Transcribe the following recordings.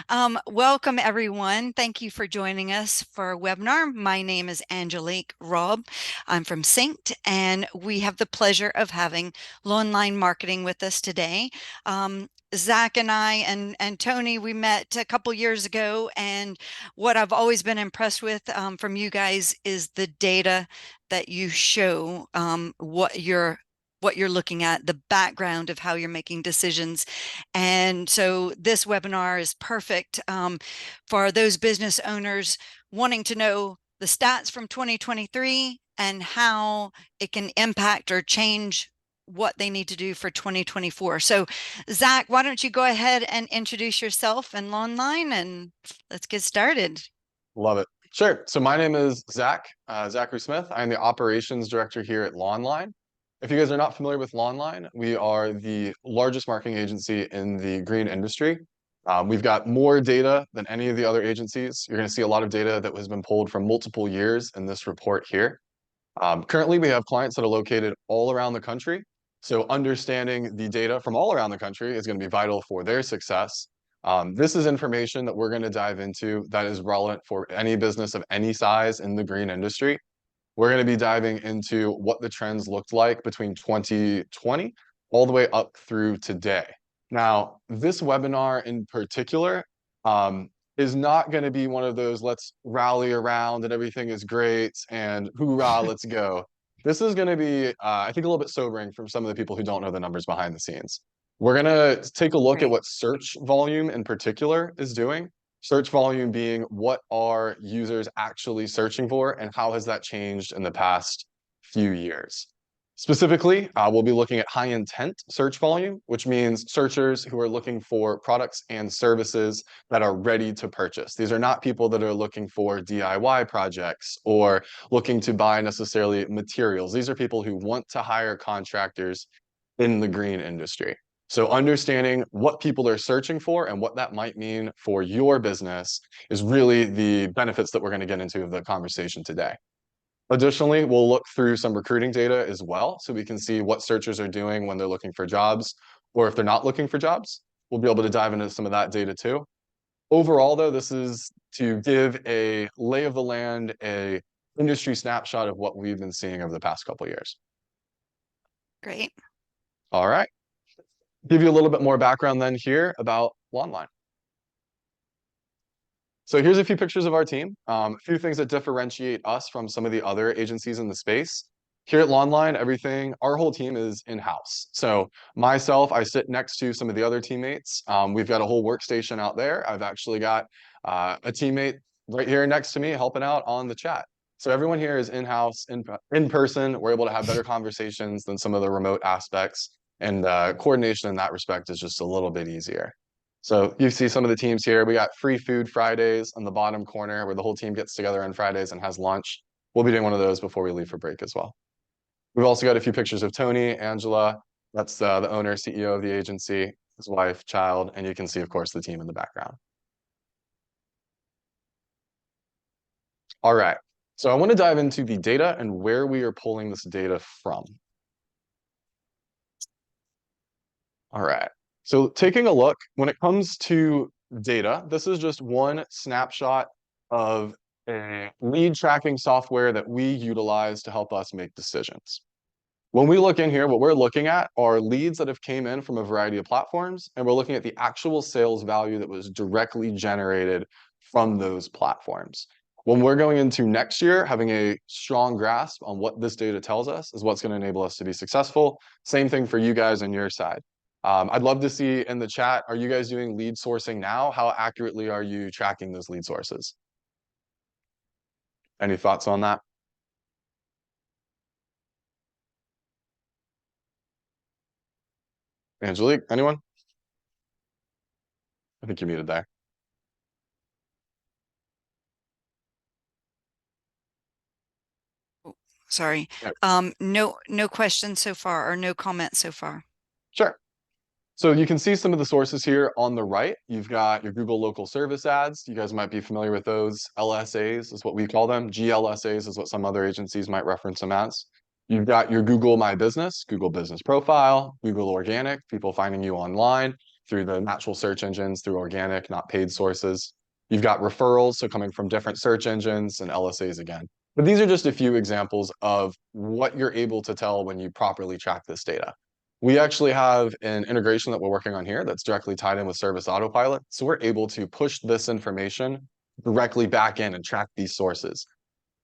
Welcome, everyone. Thank you for joining us for our webinar. My name is Angelique Robb. I'm from Synced, and we have the pleasure of having Lawnline Marketing with us today. Zach and I and Tony, we met a couple years ago, and what I've always been impressed with from you guys is the data that you show, what you're looking at, the background of how you're making decisions. And so this webinar is perfect for those business owners wanting to know the stats from 2023 and how it can impact or change what they need to do for 2024. So Zach, why don't you go ahead and introduce yourself and Lawnline, and let's get started. Love it. Sure. So my name is Zachary Smith. I am the operations director here at Lawnline. If you guys are not familiar with Lawnline, we are the largest marketing agency in the green industry. We've got more data than any of the other agencies. You're going to see a lot of data that has been pulled from multiple years in this report here. Currently, we have clients that are located all around the country. So understanding the data from all around the country is going to be vital for their success. This is information that we're going to dive into that is relevant for any business of any size in the green industry. We're going to be diving into what the trends looked like between 2020 all the way up through today. Now, this webinar in particular is not going to be one of those let's rally around and everything is great and hoorah, let's go. This is going to be, I think, a little bit sobering from some of the people who don't know the numbers behind the scenes. We're going to take a look at Great. what search volume in particular is doing. Search volume being what are users actually searching for and how has that changed in the past few years. Specifically, we'll be looking at high intent search volume, which means searchers who are looking for products and services that are ready to purchase. These are not people that are looking for DIY projects or looking to buy necessarily materials. These are people who want to hire contractors in the green industry. So understanding what people are searching for and what that might mean for your business is really the benefits that we're going to get into of the conversation today. Additionally, we'll look through some recruiting data as well, so we can see what searchers are doing when they're looking for jobs, or if they're not looking for jobs. We'll be able to dive into some of that data too. Overall, though, this is to give a lay of the land, a industry snapshot of what we've been seeing over the past couple of years. Great. All right. Give you a little bit more background then here about Lawnline. So here's a few pictures of our team. A few things that differentiate us from some of the other agencies in the space. Here at Lawnline, our whole team is in-house. So myself, I sit next to some of the other teammates. We've got a whole workstation out there. I've actually got a teammate right here next to me helping out on the chat. So everyone here is in-house, in person. We're able to have better conversations than some of the remote aspects. And coordination in that respect is just a little bit easier. So you see some of the teams here. We got free food Fridays on the bottom corner where the whole team gets together on Fridays and has lunch. We'll be doing one of those before we leave for break as well. We've also got a few pictures of Tony, Angela. That's the owner, CEO of the agency, his wife, child, and you can see, of course, the team in the background. All right. So I want to dive into the data and where we are pulling this data from. All right. So taking a look, when it comes to data, this is just one snapshot of a lead tracking software that we utilize to help us make decisions. When we look in here, what we're looking at are leads that have came in from a variety of platforms, and we're looking at the actual sales value that was directly generated from those platforms. When we're going into next year, having a strong grasp on what this data tells us is what's going to enable us to be successful. Same thing for you guys on your side. I'd love to see in the chat, are you guys doing lead sourcing now? How accurately are you tracking those lead sources? Any thoughts on that? Angelique, anyone? I think you're muted there. Sorry. Yeah. No questions so far, or no comments so far. Sure. So you can see some of the sources here on the right. You've got your Google local service ads. You guys might be familiar with those. LSAs is what we call them. GLSAs is what some other agencies might reference them as. You've got your Google My Business, Google Business Profile, Google Organic, people finding you online. through the natural search engines, through organic, not paid sources. You've got referrals, so coming from different search engines and LSAs again. But these are just a few examples of what you're able to tell when you properly track this data. We actually have an integration that we're working on here that's directly tied in with Service Autopilot. So we're able to push this information directly back in and track these sources.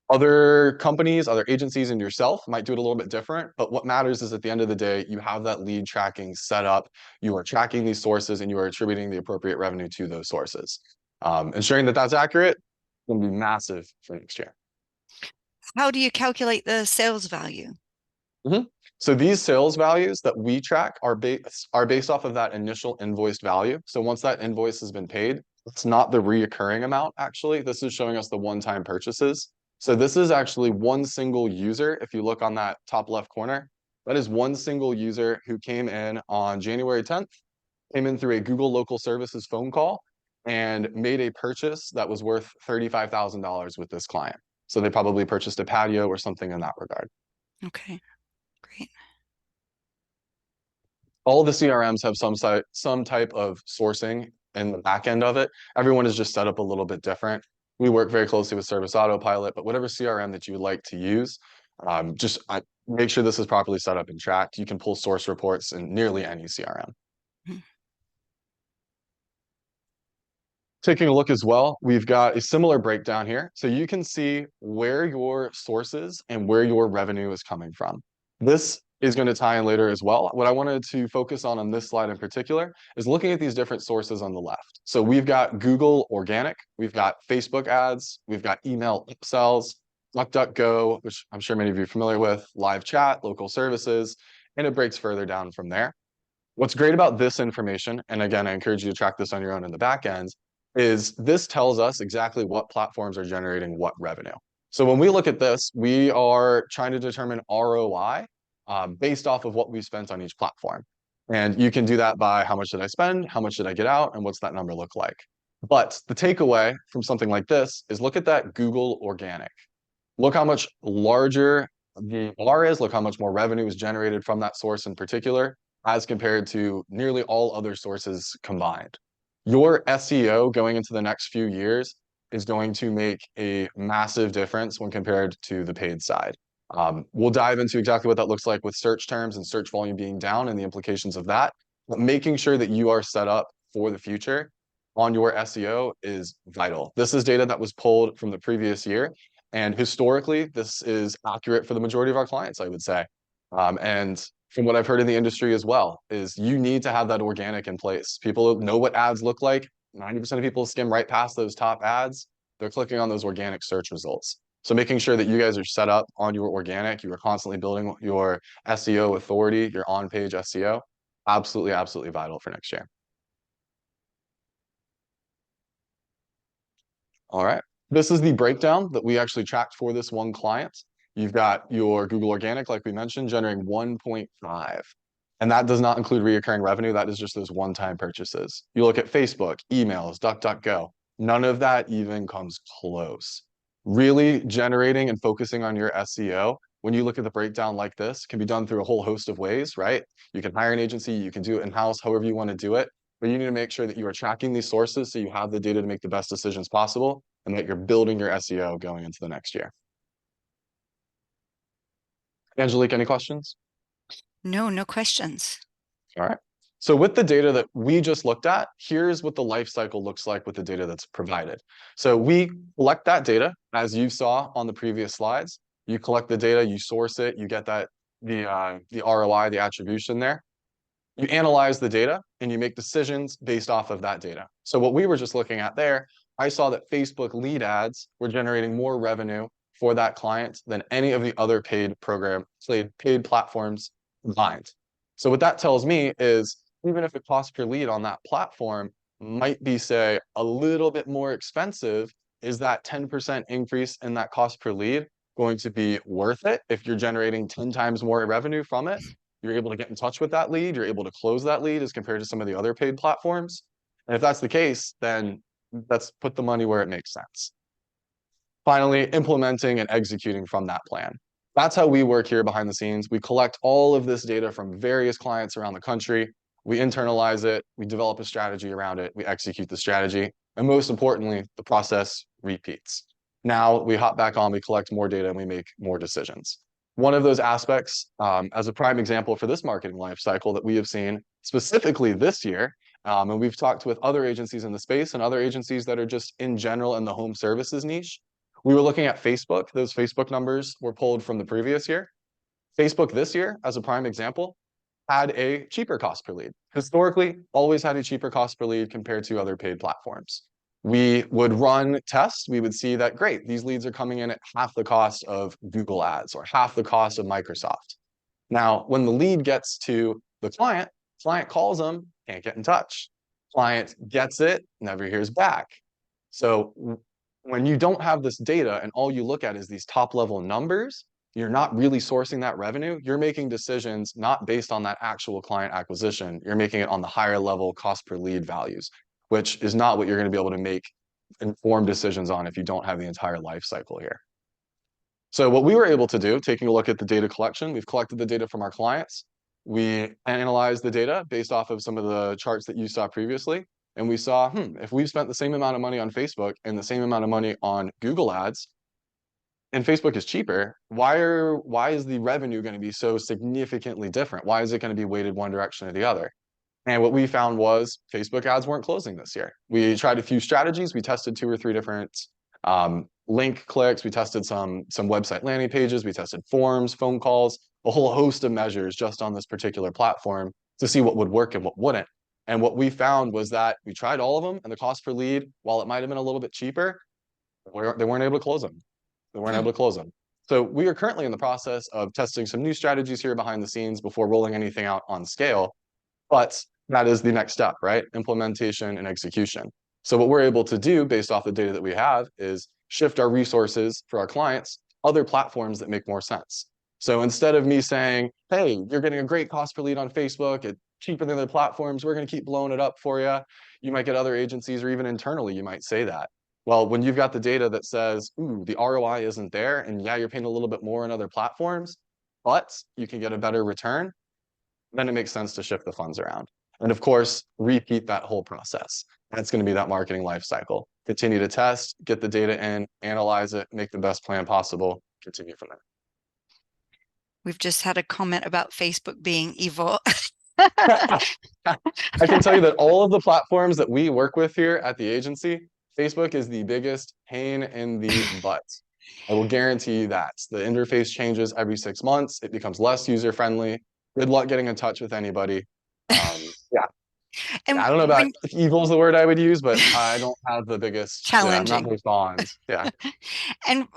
Other companies, other agencies, and yourself might do it a little bit different, but what matters is at the end of the day, you have that lead tracking set up, you are tracking these sources, and you are attributing the appropriate revenue to those sources. Ensuring that that's accurate is going to be massive for next year. How do you calculate the sales value? Mhm. So these sales values that we track are based off of that initial invoiced value. So once that invoice has been paid, it's not the reoccurring amount, actually. This is showing us the one-time purchases. So this is actually one single user. If you look on that top left corner, that is one single user who came in on January 10th, came in through a Google Local Services phone call and made a purchase that was worth $35,000 with this client. So they probably purchased a patio or something in that regard. Okay, great. All the CRMs have some type of sourcing in the back end of it. Everyone is just set up a little bit different. We work very closely with Service Autopilot, but whatever CRM that you would like to use, just make sure this is properly set up and tracked. You can pull source reports in nearly any CRM. Mhm. Taking a look as well, we've got a similar breakdown here. So you can see where your sources and where your revenue is coming from. This is going to tie in later as well. What I wanted to focus on this slide in particular is looking at these different sources on the left. So we've got Google organic, we've got Facebook ads, we've got email upsells, DuckDuckGo, which I'm sure many of you are familiar with, live chat, local services, and it breaks further down from there. What's great about this information, and again, I encourage you to track this on your own in the back end, is this tells us exactly what platforms are generating what revenue. So when we look at this, we are trying to determine ROI based off of what we spent on each platform. And you can do that by how much did I spend, how much did I get out, and what's that number look like. But the takeaway from something like this is look at that Google organic. Look how much larger the R is, look how much more revenue is generated from that source in particular, as compared to nearly all other sources combined. Your SEO going into the next few years is going to make a massive difference when compared to the paid side. We'll dive into exactly what that looks like with search terms and search volume being down and the implications of that. But making sure that you are set up for the future on your SEO is vital. This is data that was pulled from the previous year. And historically, this is accurate for the majority of our clients, I would say. And from what I've heard in the industry as well, is you need to have that organic in place. People know what ads look like. 90% of people skim right past those top ads. They're clicking on those organic search results. So making sure that you guys are set up on your organic, you are constantly building your SEO authority, your on-page SEO, absolutely, absolutely vital for next year. All right. This is the breakdown that we actually tracked for this one client. You've got your Google Organic, like we mentioned, generating 1.5. And that does not include reoccurring revenue. That is just those one-time purchases. You look at Facebook, emails, DuckDuckGo. None of that even comes close. Really generating and focusing on your SEO, when you look at the breakdown like this, can be done through a whole host of ways, right? You can hire an agency, you can do it in-house, however you want to do it. But you need to make sure that you are tracking these sources so you have the data to make the best decisions possible and that you're building your SEO going into the next year. Angelique, any questions? No, no questions. All right. So with the data that we just looked at, here's what the life cycle looks like with the data that's provided. So we collect that data, as you saw on the previous slides. You collect the data, you source it, you get that the ROI, the attribution there. You analyze the data and you make decisions based off of that data. So what we were just looking at there, I saw that Facebook lead ads were generating more revenue for that client than any of the other paid platforms combined. So what that tells me is even if the cost per lead on that platform might be, say, a little bit more expensive, is that 10% increase in that cost per lead going to be worth it if you're generating 10 times more revenue from it? You're able to get in touch with that lead, you're able to close that lead as compared to some of the other paid platforms. And if that's the case, then let's put the money where it makes sense. Finally, implementing and executing from that plan. That's how we work here behind the scenes. We collect all of this data from various clients around the country. We internalize it, we develop a strategy around it, we execute the strategy, and most importantly, the process repeats. Now we hop back on, we collect more data, and we make more decisions. One of those aspects, as a prime example for this marketing life cycle that we have seen specifically this year, and we've talked with other agencies in the space and other agencies that are just in general in the home services niche. We were looking at Facebook. Those Facebook numbers were pulled from the previous year. Facebook this year, as a prime example, had a cheaper cost per lead. Historically, always had a cheaper cost per lead compared to other paid platforms. We would run tests. We would see that, great, these leads are coming in at half the cost of Google Ads or half the cost of Microsoft. Now, when the lead gets to the client calls them, can't get in touch. Client gets it, never hears back. So when you don't have this data and all you look at is these top level numbers, you're not really sourcing that revenue. You're making decisions not based on that actual client acquisition. You're making it on the higher level cost per lead values, which is not what you're going to be able to make informed decisions on if you don't have the entire life cycle here. So what we were able to do, taking a look at the data collection, we've collected the data from our clients. We analyzed the data based off of some of the charts that you saw previously. And we saw, if we've spent the same amount of money on Facebook and the same amount of money on Google Ads, and Facebook is cheaper, why is the revenue going to be so significantly different? Why is it going to be weighted one direction or the other? And what we found was Facebook ads weren't closing this year. We tried a few strategies. We tested 2 or 3 different link clicks. We tested some website landing pages. We tested forms, phone calls, a whole host of measures just on this particular platform to see what would work and what wouldn't. And what we found was that we tried all of them, and the cost per lead, while it might have been a little bit cheaper, they weren't able to close them. They weren't able to close them. So we are currently in the process of testing some new strategies here behind the scenes before rolling anything out on scale. But that is the next step, right? Implementation and execution. So what we're able to do based off the data that we have is shift our resources for our clients, other platforms that make more sense. So instead of me saying, hey, you're getting a great cost per lead on Facebook, it's cheaper than other platforms, we're going to keep blowing it up for you. You might get other agencies or even internally, you might say that. Well, when you've got the data that says, ooh, the ROI isn't there, and yeah, you're paying a little bit more on other platforms, but you can get a better return, then it makes sense to shift the funds around. And of course, repeat that whole process. That's going to be that marketing life cycle. Continue to test, get the data in, analyze it, make the best plan possible, continue from there. We've just had a comment about Facebook being evil. I can tell you that all of the platforms that we work with here at the agency, Facebook is the biggest pain in the butt. I will guarantee you that. The interface changes every 6 months. It becomes less user-friendly. Good luck getting in touch with anybody. Yeah. And I don't know about when evil is the word I would use, but I don't have the biggest, I'm not challenging. very fond. Yeah. And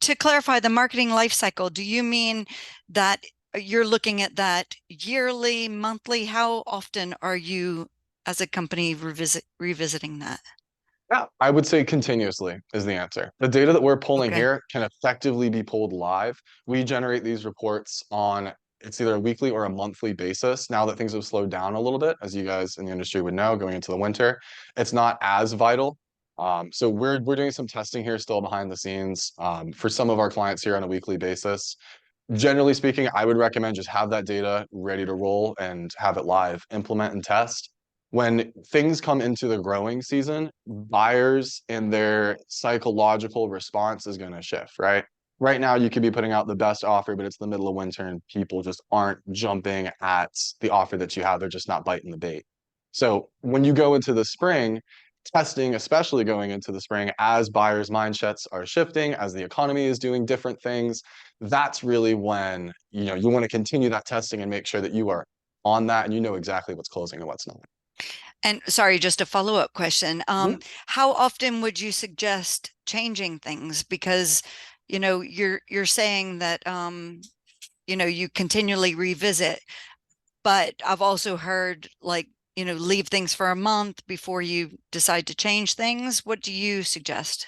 to clarify the marketing life cycle, do you mean that you're looking at that yearly, monthly? How often are you as a company revisiting that? Yeah, I would say continuously is the answer. The data that we're pulling Okay. here can effectively be pulled live. We generate these reports on it's either a weekly or a monthly basis. Now that things have slowed down a little bit, as you guys in the industry would know, going into the winter, it's not as vital. So we're doing some testing here still behind the scenes for some of our clients here on a weekly basis. Generally speaking, I would recommend just have that data ready to roll and have it live, implement and test. When things come into the growing season, buyers and their psychological response is going to shift, right? Right now, you could be putting out the best offer, but it's the middle of winter and people just aren't jumping at the offer that you have. They're just not biting the bait. So when you go into the spring, testing, especially going into the spring, as buyers' mindsets are shifting, as the economy is doing different things, that's really when you want to continue that testing and make sure that you are on that and you know exactly what's closing and what's not. And sorry, just a follow-up question. Mhm. How often would you suggest changing things? Because, you're saying that you continually revisit, but I've also heard like, leave things for a month before you decide to change things. What do you suggest?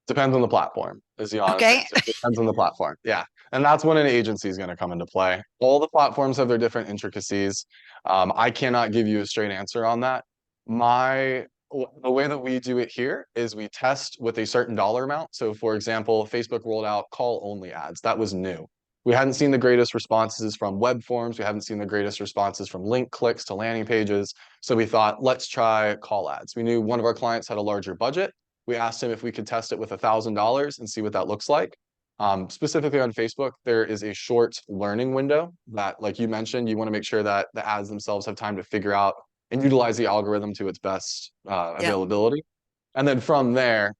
Depends on the platform, is the honest Okay. answer. Depends on the platform. Yeah. And that's when an agency is going to come into play. All the platforms have their different intricacies. I cannot give you a straight answer on that. The way that we do it here is we test with a certain dollar amount. So for example, Facebook rolled out call only ads. That was new. We hadn't seen the greatest responses from web forms. We haven't seen the greatest responses from link clicks to landing pages. So we thought, let's try call ads. We knew one of our clients had a larger budget. We asked him if we could test it with $1,000 and see what that looks like. Specifically on Facebook, there is a short learning window that, like you mentioned, you want to make sure that the ads themselves have time to figure out and utilize the algorithm to its best Yeah. availability. And then from there,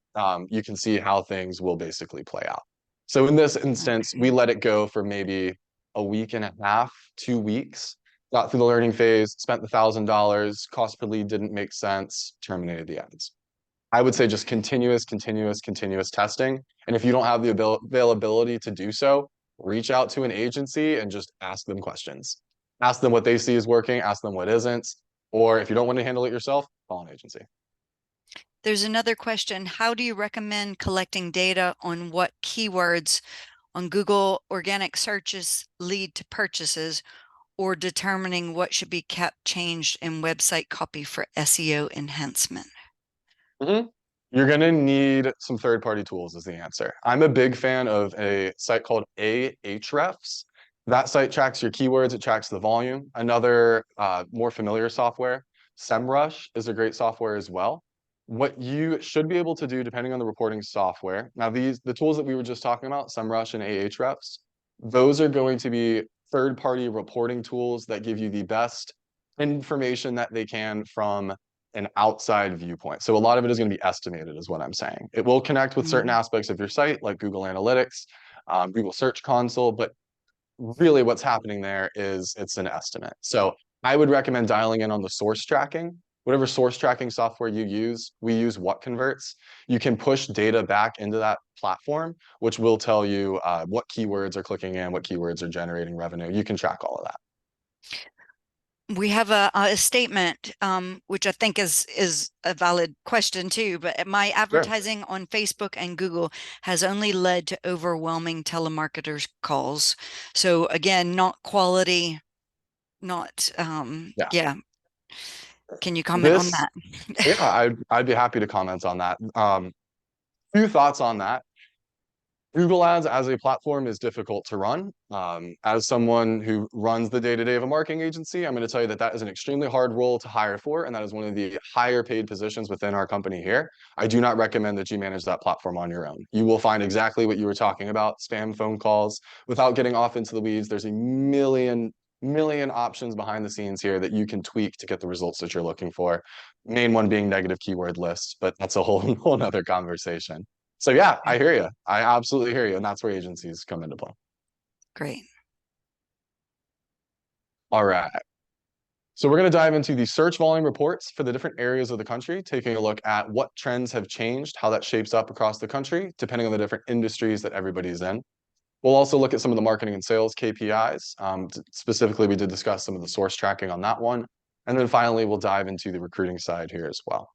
you can see how things will basically play out. So in this instance, we Okay. let it go for maybe a week and a half, 2 weeks, got through the learning phase, spent the $1,000, cost per lead didn't make sense, terminated the ads. I would say just continuous testing. And if you don't have the availability to do so, reach out to an agency and just ask them questions. Ask them what they see is working, ask them what isn't. Or if you don't want to handle it yourself, call an agency. There's another question. How do you recommend collecting data on what keywords on Google organic searches lead to purchases, or determining what should be kept changed in website copy for SEO enhancement? Mhm. You're going to need some third-party tools is the answer. I'm a big fan of a site called Ahrefs. That site tracks your keywords, it tracks the volume. Another more familiar software, SEMrush, is a great software as well. What you should be able to do, depending on the reporting software, now the tools that we were just talking about, SEMrush and Ahrefs, those are going to be third-party reporting tools that give you the best information that they can from an outside viewpoint. So a lot of it is going to be estimated, is what I'm saying. It will connect with certain Mm. aspects of your site, like Google Analytics, Google Search Console, but really what's happening there is it's an estimate. So I would recommend dialing in on the source tracking. Whatever source tracking software you use, we use what converts. You can push data back into that platform, which will tell you what keywords are clicking in, what keywords are generating revenue. You can track all of that. We have a statement, which I think is a valid question too. But my Sure. advertising on Facebook and Google has only led to overwhelming telemarketers calls. So again, not quality, not Yeah. yeah. Can you comment on This, that? yeah, I'd be happy to comment on that. Few thoughts on that. Google Ads as a platform is difficult to run. As someone who runs the day-to-day of a marketing agency, I'm going to tell you that that is an extremely hard role to hire for, and that is one of the higher paid positions within our company here. I do not recommend that you manage that platform on your own. You will find exactly what you were talking about, spam phone calls. Without getting off into the weeds, there's a million options behind the scenes here that you can tweak to get the results that you're looking for. Main one being negative keyword lists, but that's a whole nother conversation. So yeah, I hear you. I absolutely hear you, and that's where agencies come into play. Great. All right. So we're going to dive into the search volume reports for the different areas of the country, taking a look at what trends have changed, how that shapes up across the country, depending on the different industries that everybody's in. We'll also look at some of the marketing and sales KPIs. Specifically, we did discuss some of the source tracking on that one. And then finally, we'll dive into the recruiting side here as well.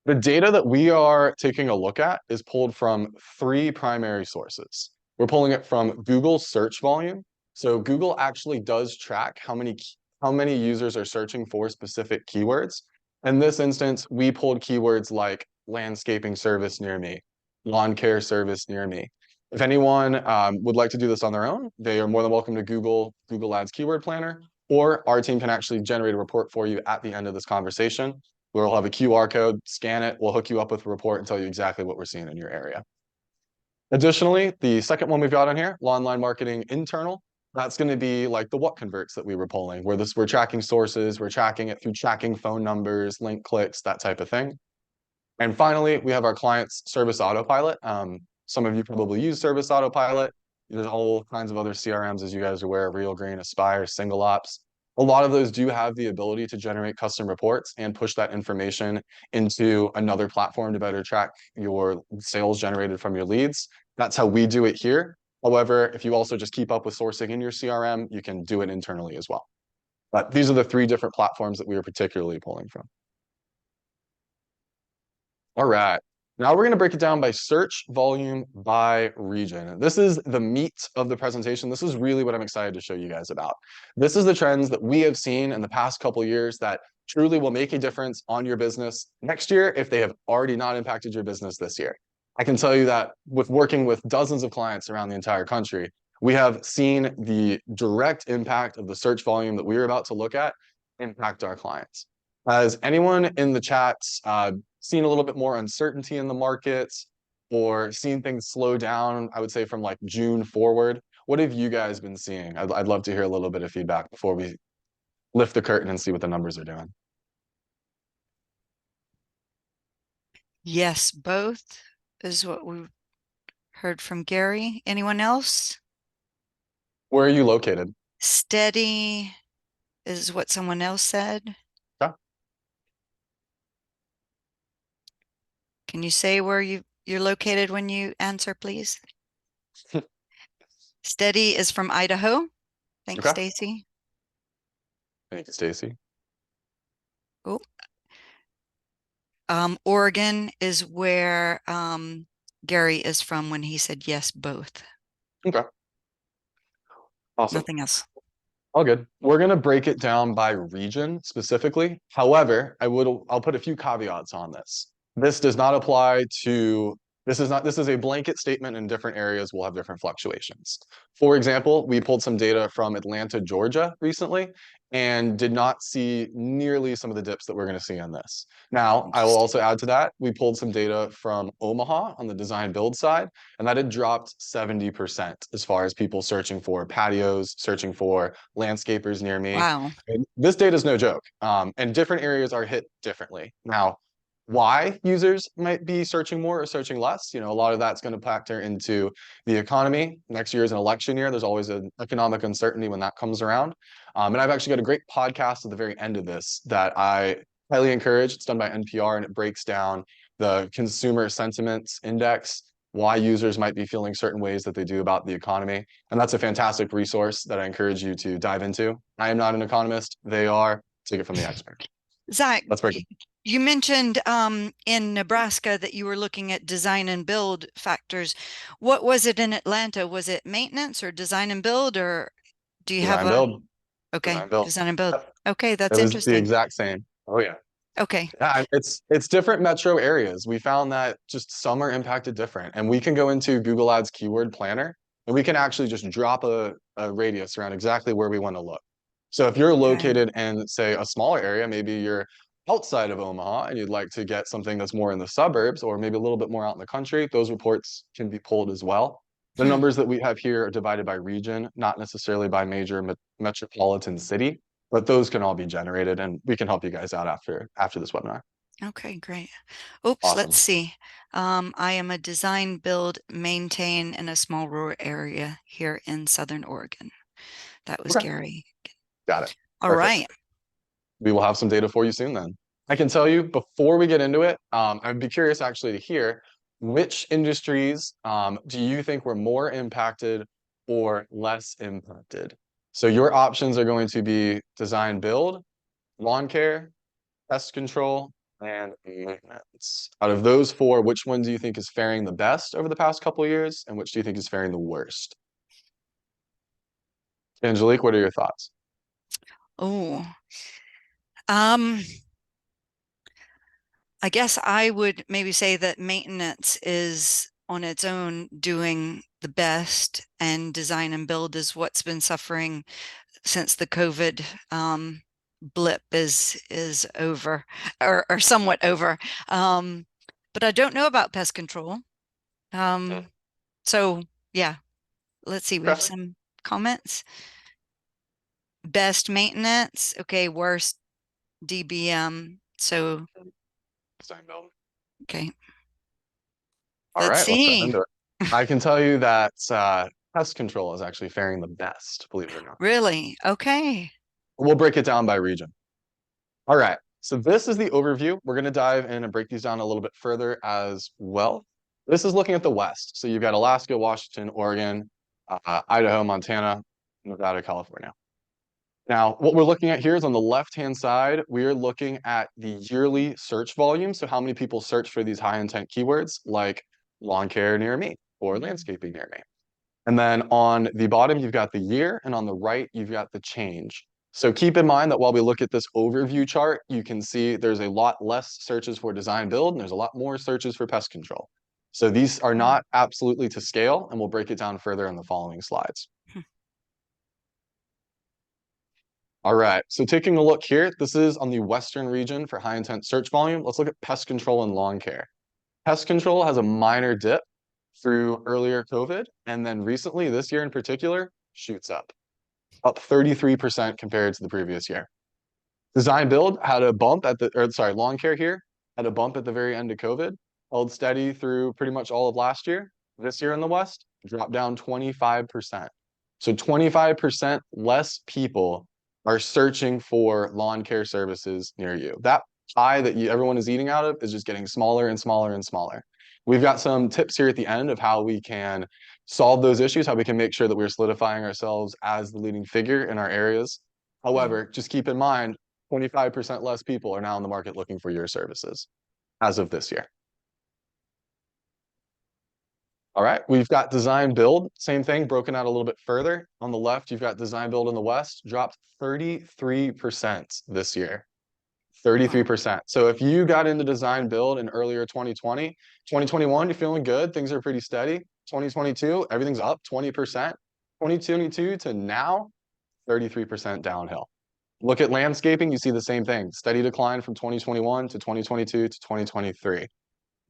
The data that we are taking a look at is pulled from three primary sources. We're pulling it from Google search volume. So Google actually does track how many users are searching for specific keywords. In this instance, we pulled keywords like landscaping service near me, lawn care service near me. If anyone would like to do this on their own, they are more than welcome to Google Ads Keyword Planner, or our team can actually generate a report for you at the end of this conversation. We'll have a QR code, scan it, we'll hook you up with a report and tell you exactly what we're seeing in your area. Additionally, the second one we've got on here, Lawnline Marketing Internal, that's going to be like the what converts that we were pulling, where we're tracking sources, we're tracking it through tracking phone numbers, link clicks, that type of thing. And finally, we have our client's Service Autopilot. Some of you probably use Service Autopilot. There's all kinds of other CRMs, as you guys are aware, Real Green, Aspire, Single Ops. A lot of those do have the ability to generate custom reports and push that information into another platform to better track your sales generated from your leads. That's how we do it here. However, if you also just keep up with sourcing in your CRM, you can do it internally as well. But these are the three different platforms that we are particularly pulling from. All right. Now we're going to break it down by search volume by region. This is the meat of the presentation. This is really what I'm excited to show you guys about. This is the trends that we have seen in the past couple of years that truly will make a difference on your business next year if they have already not impacted your business this year. I can tell you that with working with dozens of clients around the entire country, we have seen the direct impact of the search volume that we are about to look at impact our clients. Has anyone in the chats seen a little bit more uncertainty in the markets or seen things slow down, I would say from like June forward? What have you guys been seeing? I'd love to hear a little bit of feedback before we lift the curtain and see what the numbers are doing. Yes, both is what we heard from Gary. Anyone else? Where are you located? Steady is what someone else said. Yeah. Can you say where you're located when you answer, please? Steady is from Idaho. Thanks, Okay. Stacy. Thank you, Stacy. Oh, Oregon is where Gary is from when he said yes, both. Okay. Awesome. Nothing else. All good. We're gonna break it down by region specifically. However, I'll put a few caveats on this. This does not apply to this is a blanket statement in different areas will have different fluctuations. For example, we pulled some data from Atlanta, Georgia recently and did not see nearly some of the dips that we're going to see on this. Now, I will Interesting. also add to that, we pulled some data from Omaha on the design build side, and that had dropped 70% as far as people searching for patios, searching for landscapers near me. Wow. And this data is no joke. And different areas are hit differently. Now, why users might be searching more or searching less, a lot of that's going to factor into the economy. Next year is an election year. There's always an economic uncertainty when that comes around. And I've actually got a great podcast at the very end of this that I highly encourage. It's done by NPR and it breaks down the consumer sentiments index, why users might be feeling certain ways that they do about the economy. And that's a fantastic resource that I encourage you to dive into. I am not an economist. They are. Take it from the expert. Zach, Let's break it. you mentioned in Nebraska that you were looking at design and build factors. What was it in Atlanta? Was it maintenance or design and build, or do you have Design a build. okay, Design build. design and build? Yep. Okay, It that's was the interesting. exact same. Oh yeah. Okay. Yeah, it's different metro areas. We found that just some are impacted different. And we can go into Google Ads keyword planner and we can actually just drop a radius around exactly where we want to look. So if you're Okay. located in, say, a smaller area, maybe you're outside of Omaha and you'd like to get something that's more in the suburbs or maybe a little bit more out in the country, those reports can be pulled as well. The Hmm. numbers that we have here are divided by region, not necessarily by major metropolitan city, but those can all be generated and we can help you guys out after this webinar. Okay, great. Oops, let's Awesome. see. I am a design, build, maintain in a small rural area here in Southern Oregon. That was Okay. Gary. Got it. All Perfect. right. We will have some data for you soon then. I can tell you before we get into it, I'd be curious actually to hear which industries do you think were more impacted or less impacted? So your options are going to be design build, lawn care, pest control, and maintenance. Out of those four, which one do you think is faring the best over the past couple of years, and which do you think is faring the worst? Angelique, what are your thoughts? Oh, um, I guess I would maybe say that maintenance is on its own doing the best, and design and build is what's been suffering since the COVID blip is over or somewhat over. Um, but I don't know about pest control. Mm. Um, so yeah, let's see. We have Okay. some comments. Best maintenance. Okay, worst DBM. So Design build. okay, All let's right, let's dive see. into it. I can tell you that pest control is actually faring the best, believe it or not. Really? Okay. We'll break it down by region. All right, so this is the overview. We're going to dive in and break these down a little bit further as well. This is looking at the West. So you've got Alaska, Washington, Oregon, Idaho, Montana, Nevada, California. Now, what we're looking at here is on the left-hand side, we are looking at the yearly search volume. So how many people search for these high intent keywords like lawn care near me or landscaping near me. And then on the bottom, you've got the year, and on the right, you've got the change. So keep in mind that while we look at this overview chart, you can see there's a lot less searches for design build, and there's a lot more searches for pest control. So these are Mm. not absolutely to scale, and we'll break it down further in the following slides. Hmm. All right, so taking a look here, this is on the Western region for high intent search volume. Let's look at pest control and lawn care. Pest control has a minor dip through earlier COVID, and then recently, this year in particular, shoots up 33% compared to the previous year. Design build had a bump at the, or sorry, lawn care here had a bump at the very end of COVID, held steady through pretty much all of last year. This year in the West, dropped down 25%. So 25% less people are searching for lawn care services near you. That pie that everyone is eating out of is just getting smaller and smaller and smaller. We've got some tips here at the end of how we can solve those issues, how we can make sure that we're solidifying ourselves as the leading figure in our areas. Mm. However, just keep in mind, 25% less people are now in the market looking for your services as of this year. All right, we've got design build, same thing, broken out a little bit further. On the left, you've got design build in the West, dropped 33% this year. Wow. 33%. So if you got into design build in earlier 2020, 2021, you're feeling good, things are pretty steady. 2022, everything's up 20%. 2022 to now, 33% downhill. Look at landscaping, you see the same thing. Steady decline from 2021 to 2022 to 2023.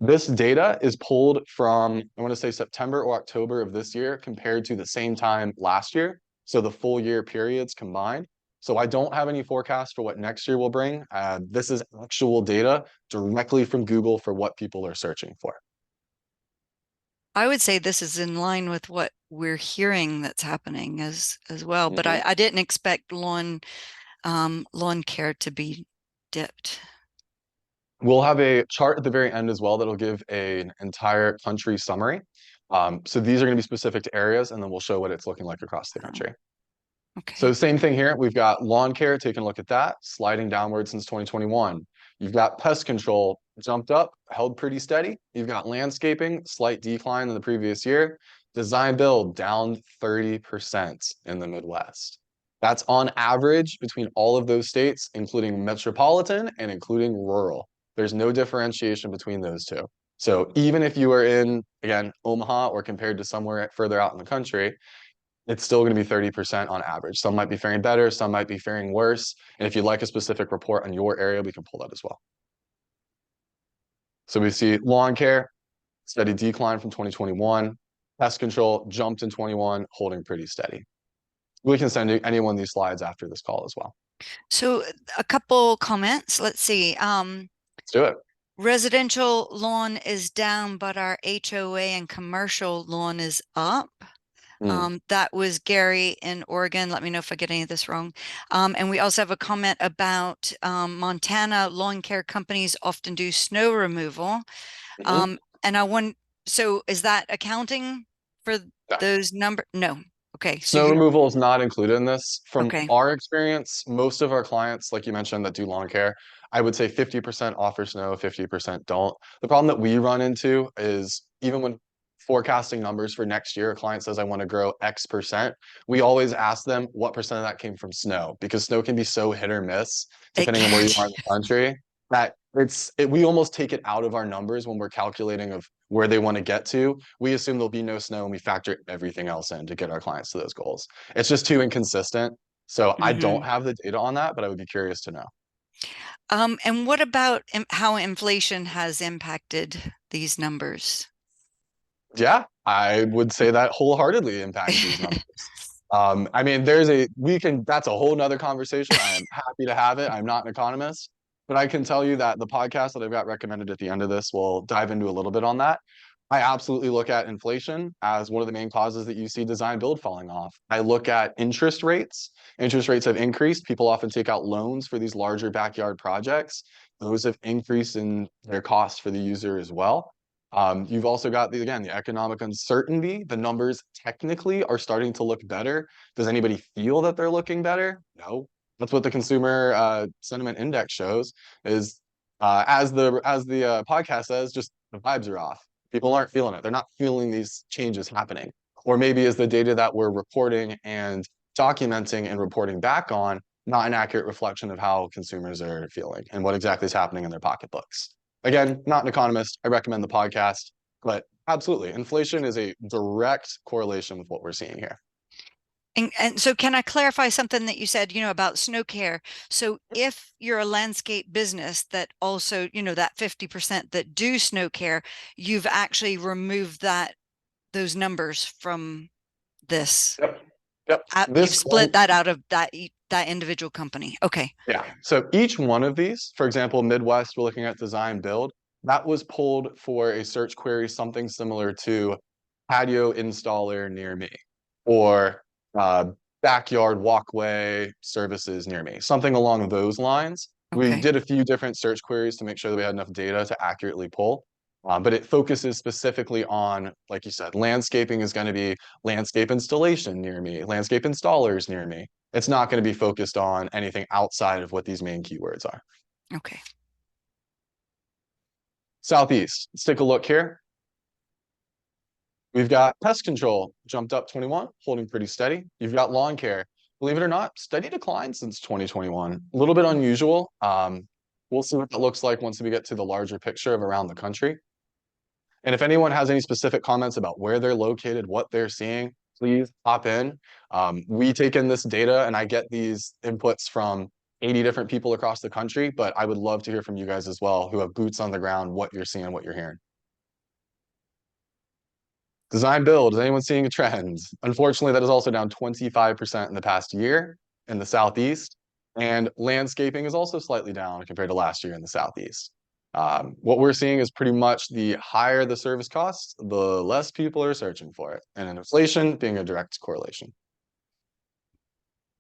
This data is pulled from, I want to say September or October of this year compared to the same time last year. So the full year periods combined. So I don't have any forecast for what next year will bring. This is actual data directly from Google for what people are searching for. I would say this is in line with what we're hearing that's happening as well, but Mhm. I didn't expect lawn care to be dipped. We'll have a chart at the very end as well that'll give an entire country summary. So these are going to be specific to areas, and then we'll show what it's looking like across the Oh, country. So okay. same thing here. We've got lawn care, taking a look at that, sliding downward since 2021. You've got pest control, jumped up, held pretty steady. You've got landscaping, slight decline in the previous year. Design build, down 30% in the Midwest. That's on average between all of those states, including metropolitan and including rural. There's no differentiation between those two. So even if you are in, again, Omaha or compared to somewhere further out in the country, it's still going to be 30% on average. Some might be faring better, some might be faring worse. And if you'd like a specific report on your area, we can pull that as well. So we see lawn care, steady decline from 2021. Pest control jumped in 21, holding pretty steady. We can send you any one of these slides after this call as well. So a couple comments. Let's see. Let's do it. Residential lawn is down, but our HOA and commercial lawn is up. Mm. That was Gary in Oregon. Let me know if I get any of this wrong. And we also have a comment about Montana lawn care companies often do snow removal. Mhm. And I want, so is that accounting for No. those number? No. Okay. So Snow you, removal is not included in this. From okay. our experience, most of our clients, like you mentioned, that do lawn care, I would say 50% offer snow, 50% don't. The problem that we run into is even when forecasting numbers for next year, a client says, I want to grow X percent. We always ask them what percent of that came from snow because snow can be so hit or miss It depending on where you are can't. in the country that we almost take it out of our numbers when we're calculating of where they want to get to. We assume there'll be no snow and we factor everything else in to get our clients to those goals. It's just too inconsistent. So I don't Hmm. have the data on that, but I would be curious to know. And what about how inflation has impacted these numbers? Yeah, I would say that wholeheartedly impacts these numbers. I mean, that's a whole nother conversation. I am happy to have it. I'm not an economist, but I can tell you that the podcast that I've got recommended at the end of this will dive into a little bit on that. I absolutely look at inflation as one of the main causes that you see design build falling off. I look at interest rates. Interest rates have increased. People often take out loans for these larger backyard projects. Those have increased in their costs for the user as well. You've also got the economic uncertainty. The numbers technically are starting to look better. Does anybody feel that they're looking better? No. That's what the consumer sentiment index shows. Is as the podcast says, just the vibes are off. People aren't feeling it. They're not feeling these changes happening. Or maybe is the data that we're reporting and documenting and reporting back on not an accurate reflection of how consumers are feeling and what exactly is happening in their pocketbooks. Again, not an economist. I recommend the podcast, but Absolutely. Inflation is a direct correlation with what we're seeing here. And so can I clarify something that you said, about snow care? So if you're a landscape business that also, that 50% that do snow care, you've actually removed those numbers from this. Yep. Yep. You've This split that out of that individual company. Okay. Yeah. So each one of these, for example, Midwest, we're looking at design build, that was pulled for a search query, something similar to patio installer near me or uh, backyard walkway services near me, something along those lines. We Okay. did a few different search queries to make sure that we had enough data to accurately pull. But it focuses specifically on, like you said, landscaping is going to be landscape installation near me, landscape installers near me. It's not going to be focused on anything outside of what these main keywords are. Okay. Southeast, let's take a look here. We've got pest control jumped up 21, holding pretty steady. You've got lawn care. Believe it or not, steady decline since 2021. A little bit unusual. We'll see what that looks like once we get to the larger picture of around the country. And if anyone has any specific comments about where they're located, what they're seeing, please hop in. We take in this data and I get these inputs from 80 different people across the country, but I would love to hear from you guys as well who have boots on the ground, what you're seeing, what you're hearing. Design build, is anyone seeing a trend? Unfortunately, that is also down 25% in the past year in the Southeast. And landscaping is also slightly down compared to last year in the Southeast. What we're seeing is pretty much the higher the service costs, the less people are searching for it. And inflation being a direct correlation.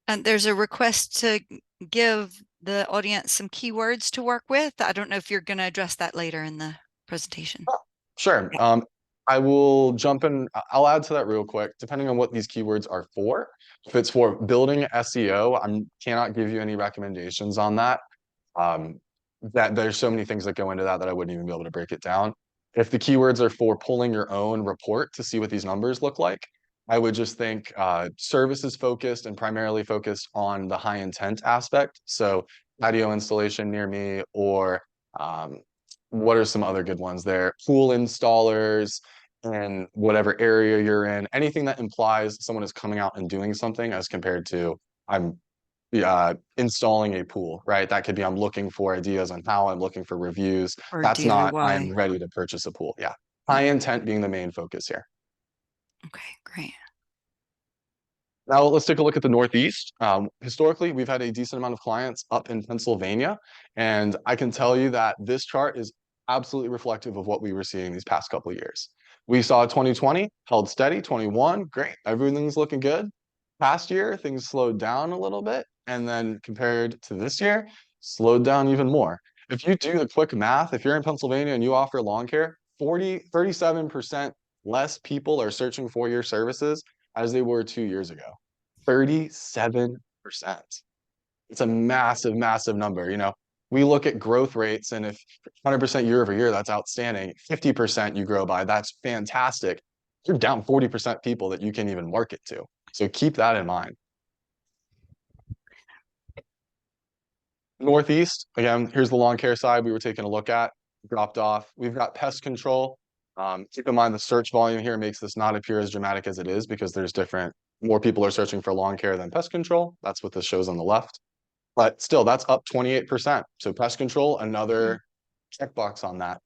And there's a request to give the audience some keywords to work with. I don't know if you're going to address that later in the presentation. Oh, sure. I will jump in. I'll add to that real quick, depending on what these keywords are for. If it's for building SEO, I cannot give you any recommendations on that. Um, that there's so many things that go into that that I wouldn't even be able to break it down. If the keywords are for pulling your own report to see what these numbers look like, I would just think services focused and primarily focused on the high intent aspect. So patio installation near me, or um, what are some other good ones there? Pool installers in whatever area you're in. Anything that implies someone is coming out and doing something as compared to I'm installing a pool, right? That could be I'm looking for ideas on how, I'm looking for reviews. Or That's not I'm DIY. ready to purchase a pool. Yeah. Yeah. High intent being the main focus here. Okay, great. Now let's take a look at the Northeast. Historically, we've had a decent amount of clients up in Pennsylvania, and I can tell you that this chart is absolutely reflective of what we were seeing these past couple of years. We saw 2020 held steady, 21, great, everything's looking good. Past year, things slowed down a little bit, and then compared to this year, slowed down even more. If you do the quick math, if you're in Pennsylvania and you offer lawn care, 37% less people are searching for your services as they were 2 years ago. 37%. It's a massive, massive number. We look at growth rates, and if 100% year over year, that's outstanding. 50% you grow by, that's fantastic. You're down 40% people that you can even market to. So keep that in mind. Northeast, again, here's the lawn care side we were taking a look at, dropped off. We've got pest control. Keep in mind the search volume here makes this not appear as dramatic as it is because there's more people are searching for lawn care than pest control. That's what this shows on the left. But still, that's up 28%. So pest control, another checkbox on that.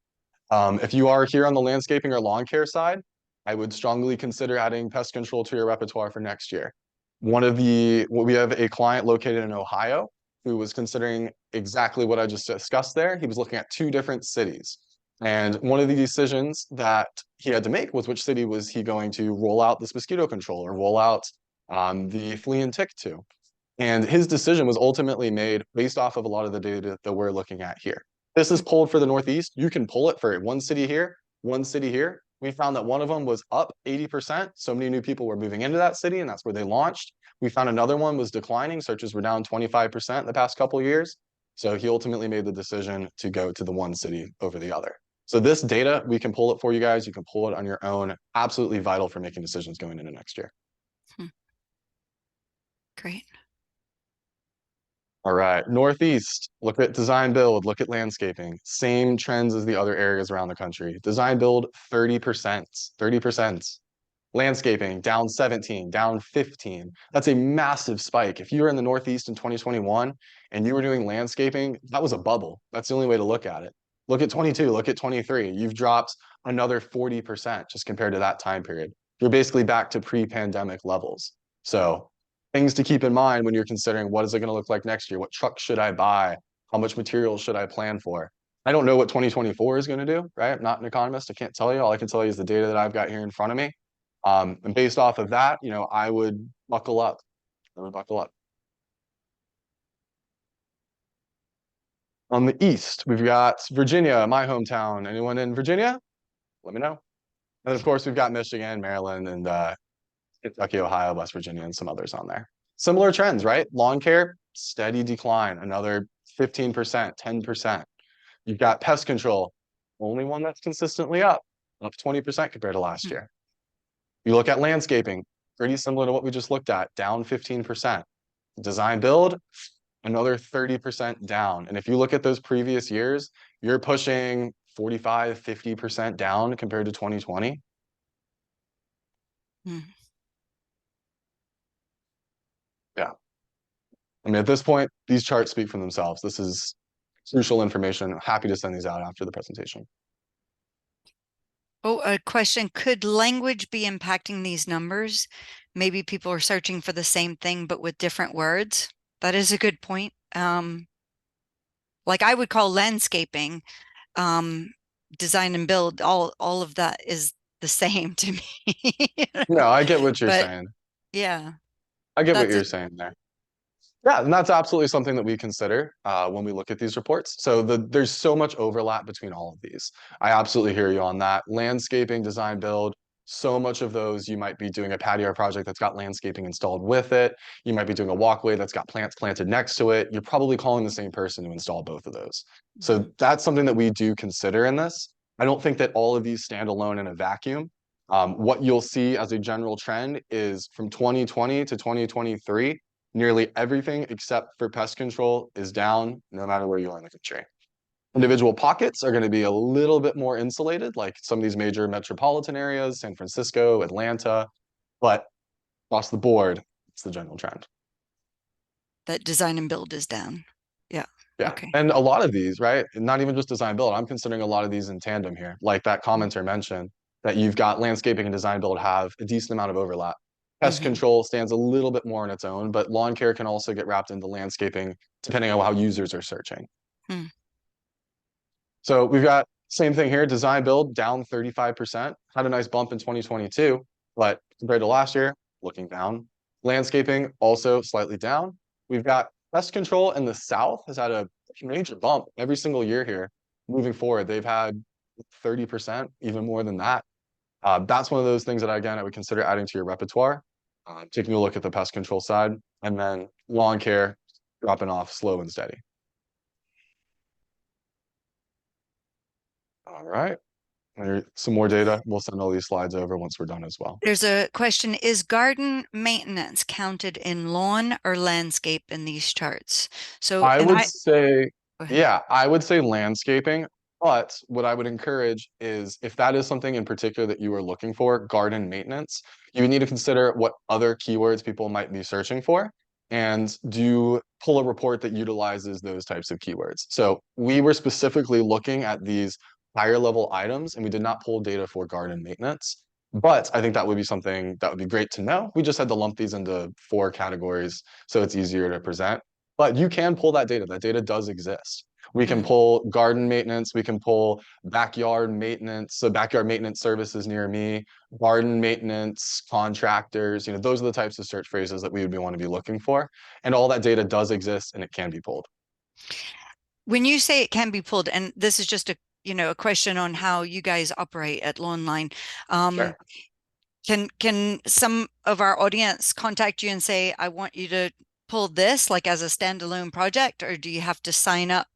If you are here on the landscaping or lawn care side, I would strongly consider adding pest control to your repertoire for next year. We have a client located in Ohio who was considering exactly what I just discussed there. He was looking at two different cities. And one of the decisions that he had to make was which city was he going to roll out this mosquito control or roll out the flea and tick to. And his decision was ultimately made based off of a lot of the data that we're looking at here. This is pulled for the Northeast. You can pull it for one city here, one city here. We found that one of them was up 80%. So many new people were moving into that city, and that's where they launched. We found another one was declining. Searches were down 25% in the past couple of years. So he ultimately made the decision to go to the one city over the other. So this data, we can pull it for you guys. You can pull it on your own. Absolutely vital for making decisions going into next year. Great. All right. Northeast, look at design build, look at landscaping. Same trends as the other areas around the country. Design build, 30%, 30%. Landscaping, down 17, down 15. That's a massive spike. If you were in the Northeast in 2021 and you were doing landscaping, that was a bubble. That's the only way to look at it. Look at 22, look at 23. You've dropped another 40% just compared to that time period. You're basically back to pre-pandemic levels. So things to keep in mind when you're considering what is it going to look like next year? What truck should I buy? How much material should I plan for? I don't know what 2024 is going to do, right? I'm not an economist. I can't tell you. All I can tell you is the data that I've got here in front of me. And based off of that, I would buckle up. I would buckle up. On the east, we've got Virginia, my hometown. Anyone in Virginia? Let me know. And of course, we've got Michigan, Maryland, and Kentucky, Ohio, West Virginia, and some others on there. Similar trends, right? Lawn care, steady decline, another 15%, 10%. You've got pest control, only one that's consistently up 20% compared to last Hmm. year. You look at landscaping, pretty similar to what we just looked at, down 15%. Design build, another 30% down. And if you look at those previous years, you're pushing 45, 50% down compared to 2020. Hmm. Yeah. I mean, at this point, these charts speak for themselves. This is crucial information. I'm happy to send these out after the presentation. Oh, a question. Could language be impacting these numbers? Maybe people are searching for the same thing, but with different words. That is a good point. Like I would call landscaping, um, design and build, all of that is the same to me. No, I get what you're But saying. yeah, I get what that's you're a saying there. Yeah, and that's absolutely something that we consider when we look at these reports. So there's so much overlap between all of these. I absolutely hear you on that. Landscaping, design, build, so much of those you might be doing a patio project that's got landscaping installed with it. You might be doing a walkway that's got plants planted next to it. You're probably calling the same person to install both of those. So Mhm. that's something that we do consider in this. I don't think that all of these stand alone in a vacuum. What you'll see as a general trend is from 2020 to 2023 nearly everything except for pest control is down no matter where you are in the country. Individual pockets are going to be a little bit more insulated, like some of these major metropolitan areas, San Francisco, Atlanta, but across the board, it's the general trend. That design and build is down. Yeah. Yeah. Okay. And a lot of these, right? Not even just design build. I'm considering a lot of these in tandem here. Like that commenter mentioned, that you've got landscaping and design build have a decent amount of overlap. Pest Mm-hmm. control stands a little bit more on its own, but lawn care can also get wrapped into landscaping depending on how users are searching. Hmm. So we've got same thing here, design build down 35%. Had a nice bump in 2022, but compared to last year, looking down. Landscaping also slightly down. We've got pest control in the south has had a major bump every single year here. Moving forward, they've had 30%, even more than that. That's one of those things that, again, I would consider adding to your repertoire, taking a look at the pest control side, and then lawn care dropping off slow and steady. All right. Some more data. We'll send all these slides over once we're done as well. There's a question, is garden maintenance counted in lawn or landscape in these charts? So, I and would I, say, go ahead. yeah, I would say landscaping. But what I would encourage is if that is something in particular that you are looking for, garden maintenance, you need to consider what other keywords people might be searching for and do pull a report that utilizes those types of keywords. So we were specifically looking at these higher level items and we did not pull data for garden maintenance. But I think that would be something that would be great to know. We just had to lump these into four categories so it's easier to present. But you can pull that data. That data does exist. We can Hmm. pull garden maintenance. We can pull backyard maintenance. So backyard maintenance services near me, garden maintenance contractors. Those are the types of search phrases that we would want to be looking for. And all that data does exist and it can be pulled. When you say it can be pulled, and this is just a question on how you guys operate at Lawnline, um, Sure. can some of our audience contact you and say, I want you to pull this like as a standalone project, or do you have to sign up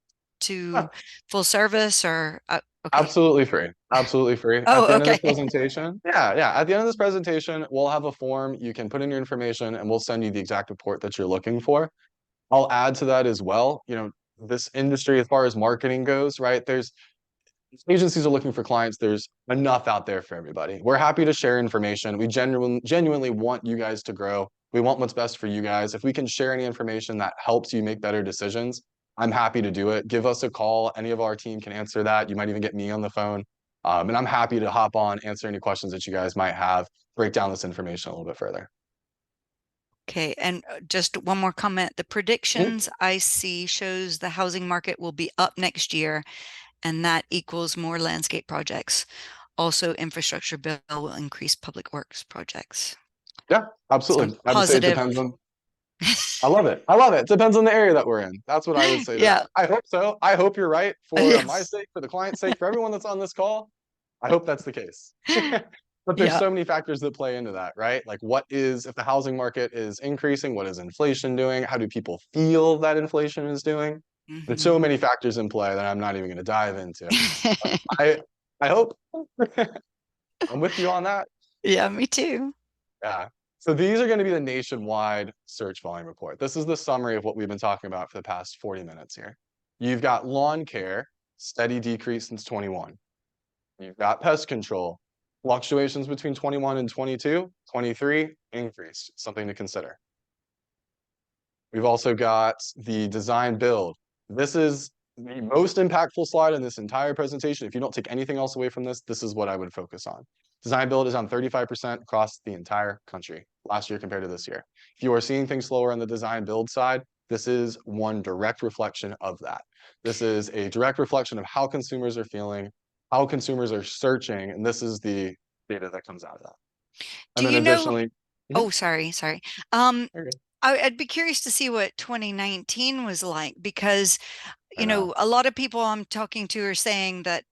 to Huh. full service or okay. Absolutely free. Absolutely free. At the Oh, end of okay. this presentation, yeah, yeah. At the end of this presentation, we'll have a form. You can put in your information and we'll send you the exact report that you're looking for. I'll add to that as well. This industry, as far as marketing goes, right? There's agencies are looking for clients. There's enough out there for everybody. We're happy to share information. We genuinely want you guys to grow. We want what's best for you guys. If we can share any information that helps you make better decisions, I'm happy to do it. Give us a call. Any of our team can answer that. You might even get me on the phone. And I'm happy to hop on, answer any questions that you guys might have, break down this information a little bit further. Okay, and just one more comment. The Mhm. predictions I see shows the housing market will be up next year, and that equals more landscape projects. Also, infrastructure bill will increase public works projects. Yeah, So absolutely. I would say it positive. depends on I love it. I love it. Depends on the area that we're in. That's what I would say to Yeah. that. I hope so. I hope you're right for my Yes. sake, for the client's sake, for everyone that's on this call. I hope that's the case. But there's Yeah. so many factors that play into that, right? Like what is, if the housing market is increasing, what is inflation doing? How do people feel that inflation is doing? There's so Hmm. many factors in play that I'm not even going to dive into. But I hope I'm with you on that. Yeah, me too. Yeah. So these are going to be the nationwide search volume report. This is the summary of what we've been talking about for the past 40 minutes here. You've got lawn care, steady decrease since 21. You've got pest control, fluctuations between 21 and 22, 23, increase, something to consider. We've also got the design build. This is the most impactful slide in this entire presentation. If you don't take anything else away from this, this is what I would focus on. Design build is on 35% across the entire country last year compared to this year. If you are seeing things slower on the design build side, this is one direct reflection of that. This is a direct reflection of how consumers are feeling, how consumers are searching, and this is the data that comes out of that. Do And then you know? additionally, mhm, Oh, sorry. Um, you're good. I'd be curious to see what 2019 was like because, I know. a lot of people I'm talking to are saying that,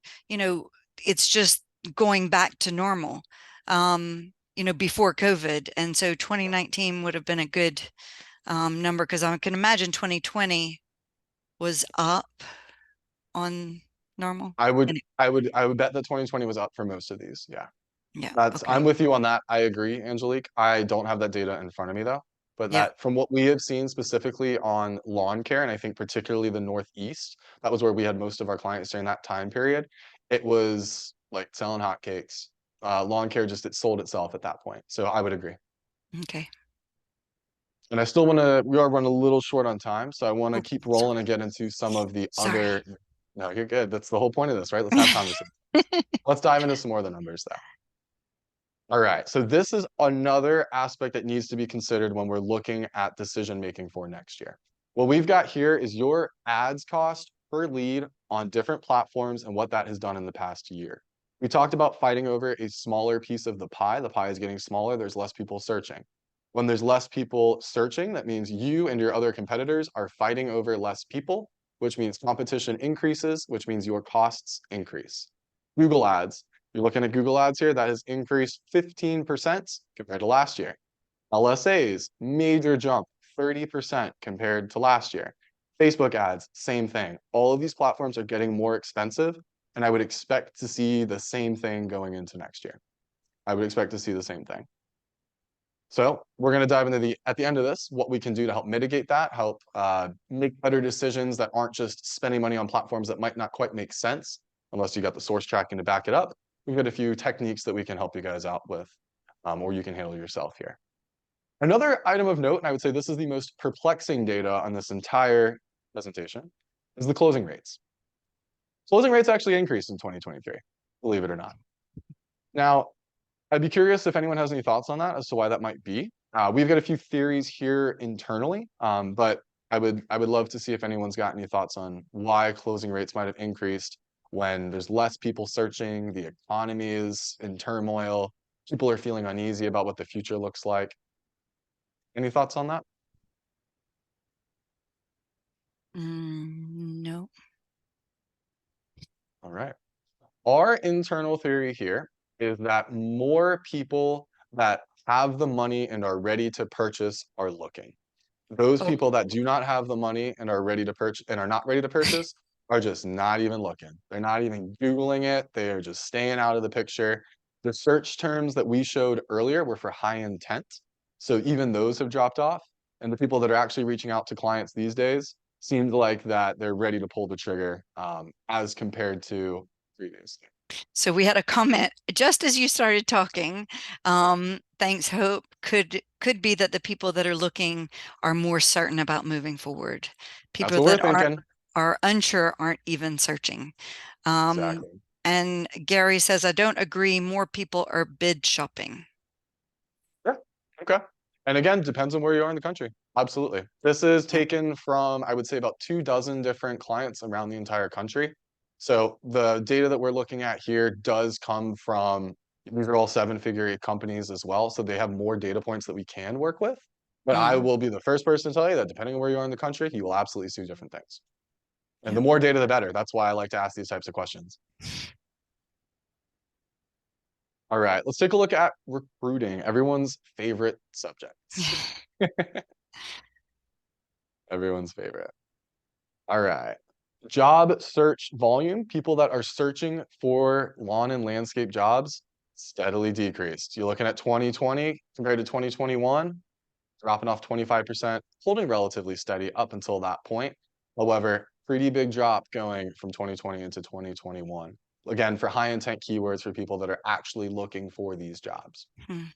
it's just going back to normal, before COVID. And so 2019 would have been a good number because I can imagine 2020 was up on normal. And I would bet that 2020 was up for most of these. Yeah. yeah, I'm okay. with you on that. I agree, Angelique. I don't have that data in front of me though. But Yeah. that from what we have seen specifically on lawn care, and I think particularly the Northeast, that was where we had most of our clients during that time period. It was like selling hotcakes. Lawn care just it sold itself at that point. So I would agree. Okay. And I still want to, we are running a little short on time, so I want to Oh, keep rolling sorry. and get into some of the Sorry. other. No, you're good. That's the whole point of this, right? Let's have conversations. Let's dive into some more of the numbers though. All right, so this is another aspect that needs to be considered when we're looking at decision making for next year. What we've got here is your ads cost per lead on different platforms and what that has done in the past year. We talked about fighting over a smaller piece of the pie. The pie is getting smaller, there's less people searching. When there's less people searching, that means you and your other competitors are fighting over less people, which means competition increases, which means your costs increase. Google Ads, you're looking at Google Ads here, that has increased 15% compared to last year. LSAs, major jump, 30% compared to last year. Facebook ads, same thing. All of these platforms are getting more expensive, and I would expect to see the same thing going into next year. I would expect to see the same thing. So we're going to dive into at the end of this, what we can do to help mitigate that, help make better decisions that aren't just spending money on platforms that might not quite make sense unless you got the source tracking to back it up. We've got a few techniques that we can help you guys out with, or you can handle yourself here. Another item of note, and I would say this is the most perplexing data on this entire presentation, is the closing rates. Closing rates actually increased in 2023, believe it or not. Now, I'd be curious if anyone has any thoughts on that as to why that might be. We've got a few theories here internally, but I would love to see if anyone's got any thoughts on why closing rates might have increased when there's less people searching, the economy is in turmoil, people are feeling uneasy about what the future looks like. Any thoughts on that? No. All right. Our internal theory here is that more people that have the money and are ready to purchase are looking. Those Oh, people that do not have the money and are ready to purchase and are not ready to purchase are just not even looking. They're not even Googling it. They are just staying out of the picture. The search terms that we showed earlier were for high intent. So even those have dropped off. And the people that are actually reaching out to clients these days seems like that they're ready to pull the trigger as compared to previously. So we had a comment just as you started talking. Thanks, Hope. Could be that the people that are looking are more certain about moving forward. That's People what we're that thinking. are unsure aren't even searching. Um, Exactly. and Gary says, I don't agree. More people are bid shopping. Yeah. Okay. And again, depends on where you are in the country. Absolutely. This is Yeah. taken from, I would say, about 24 different clients around the entire country. So the data that we're looking at here does come from, these are all seven-figure companies as well. So they have more data points that we can work with. But I Mm. will be the first person to tell you that depending on where you are in the country, you will absolutely see different things. And Yeah. the more data, the better. That's why I like to ask these types of questions. All right, let's take a look at recruiting, everyone's favorite subjects. Everyone's favorite. All right. Job search volume, people that are searching for lawn and landscape jobs, steadily decreased. You're looking at 2020 compared to 2021, dropping off 25%, holding relatively steady up until that point. However, pretty big drop going from 2020 into 2021. Again, for high intent keywords for people that are actually looking for these jobs. Mm.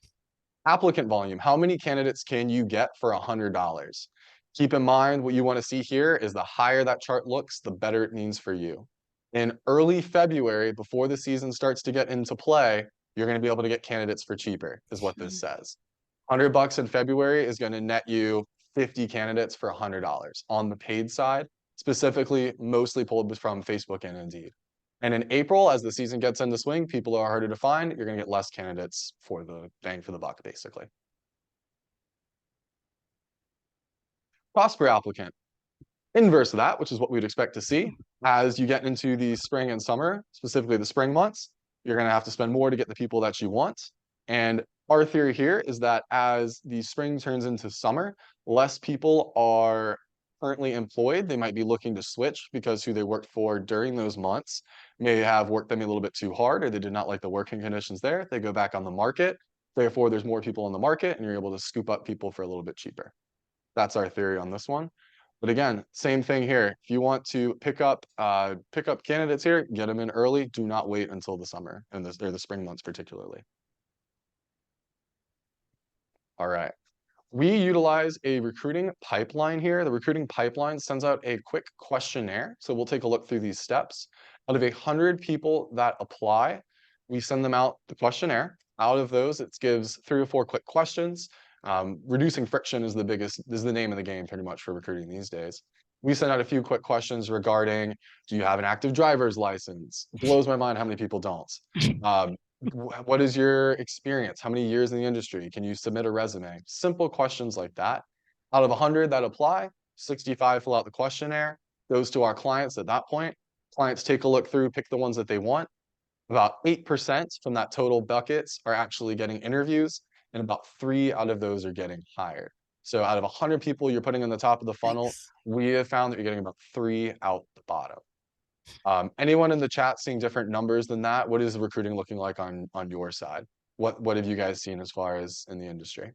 Applicant volume, how many candidates can you get for $100? Keep in mind what you want to see here is the higher that chart looks, the better it means for you. In early February, before the season starts to get into play, you're going to be able to get candidates for cheaper, is what this says. $100 in February is going to net you 50 candidates for $100 on the paid side, specifically mostly pulled from Facebook and Indeed. And in April, as the season gets into swing, people are harder to find. You're going to get less candidates for the bang for the buck, basically. Cost per applicant. Inverse of that, which is what we'd expect to see as you get into the spring and summer, specifically the spring months, you're going to have to spend more to get the people that you want. And our theory here is that as the spring turns into summer, less people are currently employed. They might be looking to switch because who they worked for during those months may have worked them a little bit too hard or they did not like the working conditions there. They go back on the market. Therefore, there's more people on the market and you're able to scoop up people for a little bit cheaper. That's our theory on this one. But again, same thing here. If you want to pick up candidates here, get them in early. Do not wait until the summer and the spring months particularly. All right. We utilize a recruiting pipeline here. The recruiting pipeline sends out a quick questionnaire. So we'll take a look through these steps. Out of 100 people that apply, we send them out the questionnaire. Out of those, it gives 3 or 4 quick questions. Reducing friction is the name of the game pretty much for recruiting these days. We send out a few quick questions regarding, do you have an active driver's license? It blows my mind how many people don't. Um, what is your experience? How many years in the industry? Can you submit a resume? Simple questions like that. Out of 100 that apply, 65 fill out the questionnaire, goes to our clients at that point. Clients take a look through, pick the ones that they want. About 8% from that total buckets are actually getting interviews, and about 3 out of those are getting hired. So out of 100 people you're putting in the top of the funnel, Nice. we have found that you're getting about 3 out the bottom. Anyone in the chat seeing different numbers than that? What is recruiting looking like on your side? What have you guys seen as far as in the industry?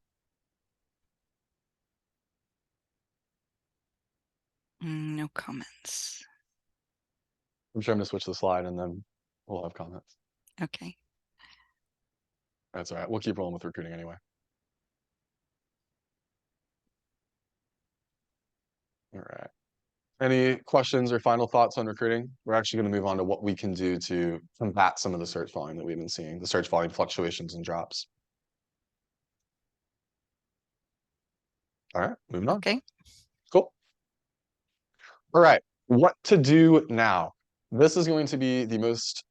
No comments. I'm sure I'm gonna switch the slide and then we'll have comments. Okay. That's all right. We'll keep rolling with recruiting anyway. All right. Any questions or final thoughts on recruiting? We're actually going to move on to what we can do to combat some of the search volume that we've been seeing, the search volume fluctuations and drops. All right, moving on. Okay. Cool. All right, what to do now? This is going to be this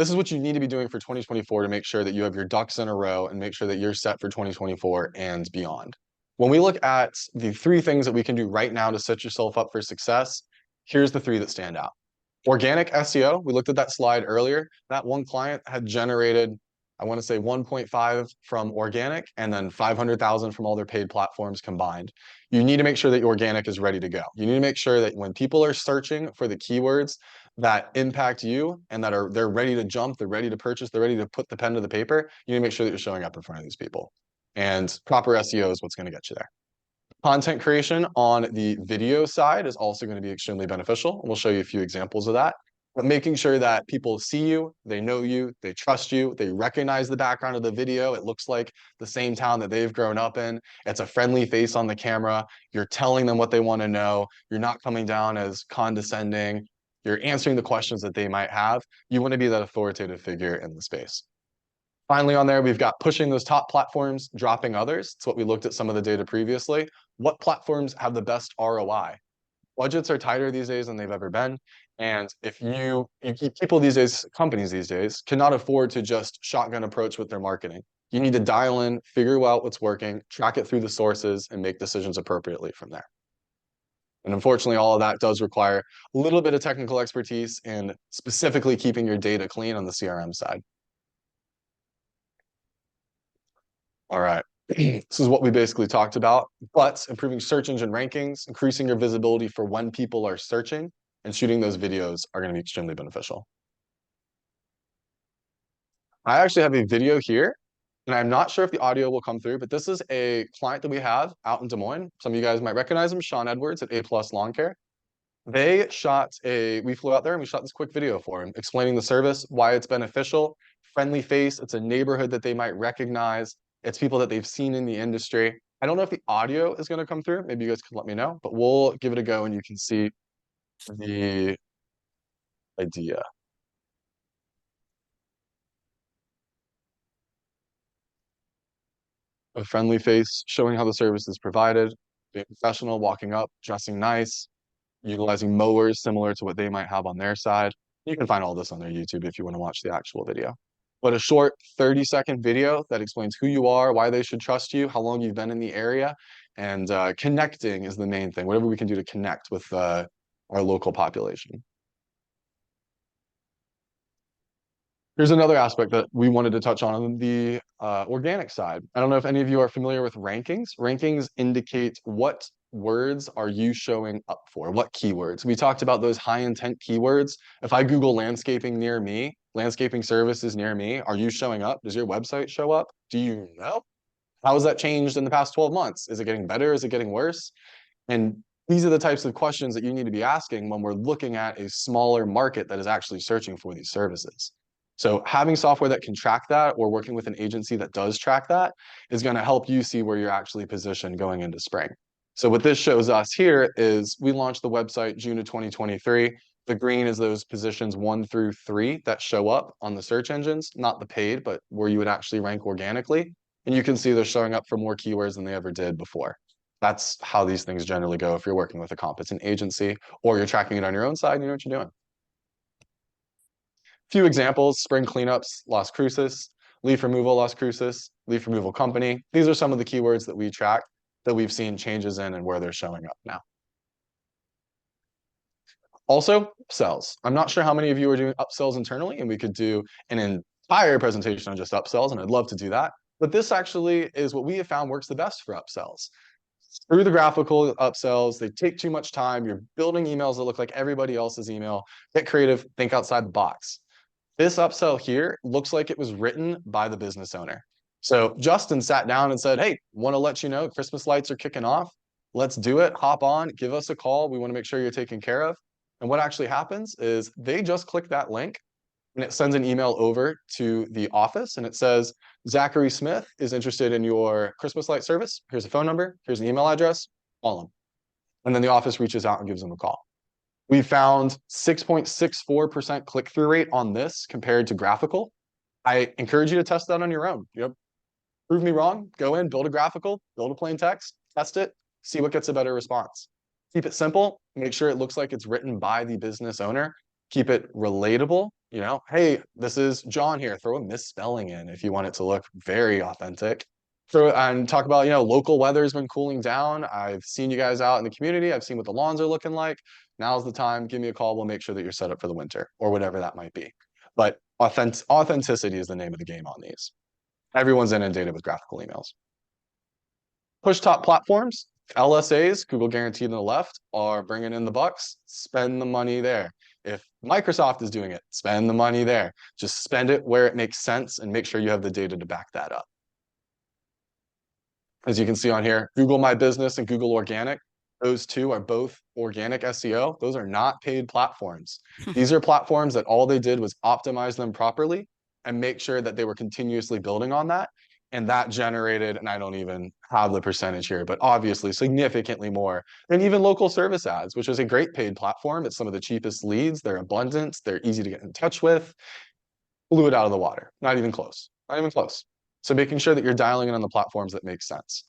is what you need to be doing for 2024 to make sure that you have your ducks in a row and make sure that you're set for 2024 and beyond. When we look at the 3 things that we can do right now to set yourself up for success, here's the 3 that stand out. Organic SEO, we looked at that slide earlier. That one client had generated, I want to say 1.5 from organic and then 500,000 from all their paid platforms combined. You need to make sure that your organic is ready to go. You need to make sure that when people are searching for the keywords that impact you and they're ready to jump, they're ready to purchase, they're ready to put the pen to the paper, you need to make sure that you're showing up in front of these people. And proper SEO is what's going to get you there. Content creation on the video side is also going to be extremely beneficial. We'll show you a few examples of that. But making sure that people see you, they know you, they trust you, they recognize the background of the video. It looks like the same town that they've grown up in. It's a friendly face on the camera. You're telling them what they want to know. You're not coming down as condescending. You're answering the questions that they might have. You want to be that authoritative figure in the space. Finally, on there, we've got pushing those top platforms, dropping others. It's what we looked at some of the data previously. What platforms have the best ROI? Budgets are tighter these days than they've ever been. And if people these days, companies these days, cannot afford to just shotgun approach with their marketing. You need to dial in, figure out what's working, track it through the sources, and make decisions appropriately from there. And unfortunately, all of that does require a little bit of technical expertise and specifically keeping your data clean on the CRM side. All right. This is what we basically talked about, but improving search engine rankings, increasing your visibility for when people are searching, and shooting those videos are going to be extremely beneficial. I actually have a video here, and I'm not sure if the audio will come through, but this is a client that we have out in Des Moines. Some of you guys might recognize him, Sean Edwards at A Plus Lawn Care. We flew out there and we shot this quick video for him, explaining the service, why it's beneficial, friendly face. It's a neighborhood that they might recognize. It's people that they've seen in the industry. I don't know if the audio is going to come through. Maybe you guys can let me know, but we'll give it a go and you can see the idea. A friendly face showing how the service is provided, being professional, walking up, dressing nice, utilizing mowers similar to what they might have on their side. You can find all this on their YouTube if you want to watch the actual video. But a short 30-second video that explains who you are, why they should trust you, how long you've been in the area, and connecting is the main thing. Whatever we can do to connect with our local population. Here's another aspect that we wanted to touch on the organic side. I don't know if any of you are familiar with rankings. Rankings indicate what words are you showing up for, what keywords. We talked about those high intent keywords. If I Google landscaping near me, landscaping services near me, are you showing up? Does your website show up? Do you know? How has that changed in the past 12 months? Is it getting better? Is it getting worse? And these are the types of questions that you need to be asking when we're looking at a smaller market that is actually searching for these services. So having software that can track that or working with an agency that does track that is going to help you see where you're actually positioned going into spring. So what this shows us here is we launched the website June of 2023. The green is those positions 1 through 3 that show up on the search engines, not the paid, but where you would actually rank organically. And you can see they're showing up for more keywords than they ever did before. That's how these things generally go if you're working with a competent agency or you're tracking it on your own side, you know what you're doing. Few examples: spring cleanups, Las Cruces; leaf removal, Las Cruces; leaf removal company. These are some of the keywords that we track that we've seen changes in and where they're showing up now. Also, upsells. I'm not sure how many of you are doing upsells internally, and we could do an entire presentation on just upsells, and I'd love to do that. But this actually is what we have found works the best for upsells. Through the graphical upsells, they take too much time. You're building emails that look like everybody else's email. Get creative, think outside the box. This upsell here looks like it was written by the business owner. So Justin sat down and said, hey, want to let you know Christmas lights are kicking off. Let's do it. Hop on, give us a call. We want to make sure you're taken care of. And what actually happens is they just click that link and it sends an email over to the office and it says, Zachary Smith is interested in your Christmas light service. Here's a phone number. Here's an email address. Call him. And then the office reaches out and gives them a call. We found 6.64% click-through rate on this compared to graphical. I encourage you to test that on your own. Prove me wrong, go in, build a graphical, build a plain text, test it, see what gets a better response. Keep it simple, make sure it looks like it's written by the business owner. Keep it relatable. Hey, this is John here. Throw a misspelling in if you want it to look very authentic. And talk about, local weather's been cooling down. I've seen you guys out in the community. I've seen what the lawns are looking like. Now's the time. Give me a call. We'll make sure that you're set up for the winter or whatever that might be. But authenticity is the name of the game on these. Everyone's inundated with graphical emails. Push top platforms, LSAs, Google Guaranteed on the left, are bringing in the bucks. Spend the money there. If Microsoft is doing it, spend the money there. Just spend it where it makes sense and make sure you have the data to back that up. As you can see on here, Google My Business and Google Organic, those two are both organic SEO. Those are not paid platforms. These are platforms that all they did was optimize them properly and make sure that they were continuously building on that. And that generated, and I don't even have the percentage here, but obviously significantly more than even local service ads, which is a great paid platform. It's some of the cheapest leads. They're abundant. They're easy to get in touch with. Blew it out of the water. Not even close. Not even close. So making sure that you're dialing in on the platforms that make sense.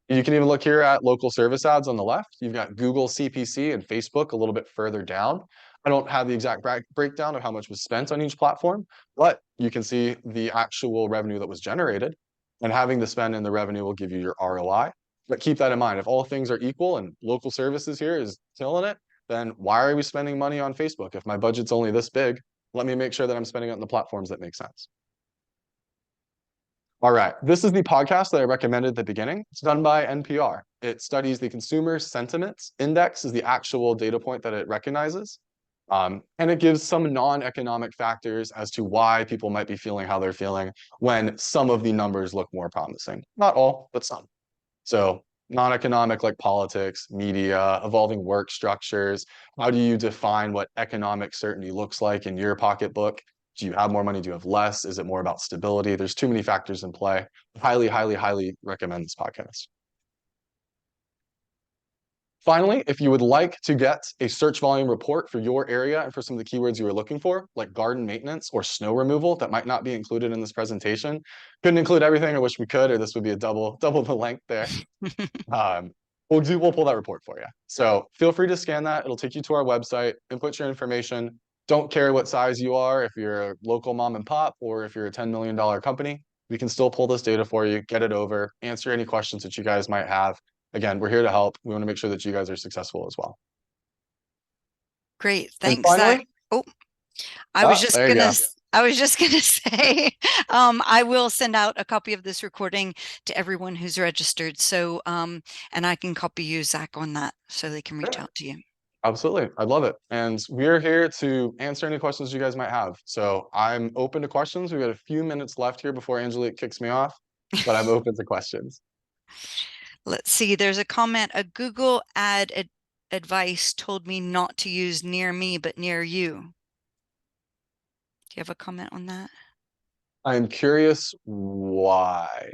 You can even look here at local service ads on the left. You've got Google CPC and Facebook a little bit further down. I don't have the exact breakdown of how much was spent on each platform, but you can see the actual revenue that was generated. And having the spend and the revenue will give you your ROI. But keep that in mind. If all things are equal and local services here is killing it, then why are we spending money on Facebook? If my budget's only this big, let me make sure that I'm spending it on the platforms that make sense. All right, this is the podcast that I recommended at the beginning. It's done by NPR. It studies the consumer sentiment index is the actual data point that it recognizes. And it gives some non-economic factors as to why people might be feeling how they're feeling when some of the numbers look more promising. Not all, but some. So non-economic like politics, media, evolving work structures. How do you define what economic certainty looks like in your pocketbook? Do you have more money? Do you have less? Is it more about stability? There's too many factors in play. Highly, highly, highly recommend this podcast. Finally, if you would like to get a search volume report for your area and for some of the keywords you were looking for, like garden maintenance or snow removal, that might not be included in this presentation. Couldn't include everything. I wish we could, or this would be a double the length there. Um, we'll pull that report for you. So feel free to scan that. It'll take you to our website, input your information. Don't care what size you are, if you're a local mom and pop or if you're a $10 million company, we can still pull this data for you, get it over, answer any questions that you guys might have. Again, we're here to help. We want to make sure that you guys are successful as well. Great. And Thanks, Zach. finally, Oh, I was just there you gonna go. I was just gonna say, I will send out a copy of this recording to everyone who's registered. So, and I can copy you, Zach, on that so they can reach Sure. out to you. Absolutely. I love it. And we're here to answer any questions you guys might have. So I'm open to questions. We've got a few minutes left here before Angelique kicks me off, but I'm open to questions. Let's see. There's a comment. A Google advice told me not to use near me, but near you. Do you have a comment on that? I'm curious why.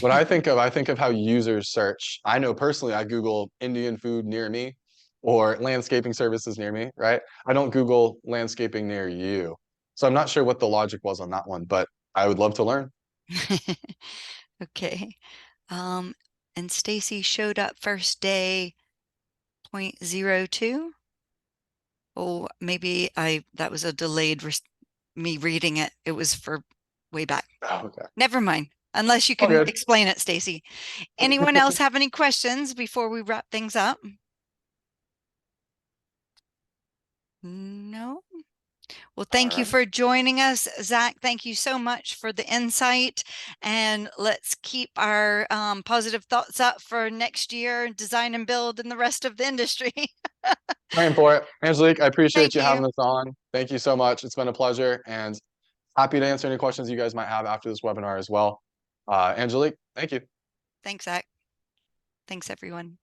When I think of how users search. I know personally, I Google Indian food near me or landscaping services near me, right? I don't Google landscaping near you. So I'm not sure what the logic was on that one, but I would love to learn. Okay. Um, and Stacy showed up first day 0.02. Oh, maybe that was a delayed me reading it. It was for way back. Oh, okay. Never mind. Unless you All can good. explain it, Stacy. Anyone else have any questions before we wrap things up? No? Well, All thank you right. for joining us, Zach. Thank you so much for the insight. And let's keep our positive thoughts up for next year, design and build, and the rest of the industry. Praying for it. Angelique, I appreciate Thank you having you. us on. Thank you so much. It's been a pleasure and happy to answer any questions you guys might have after this webinar as well. Angelique, thank you. Thanks, Zach. Thanks, everyone.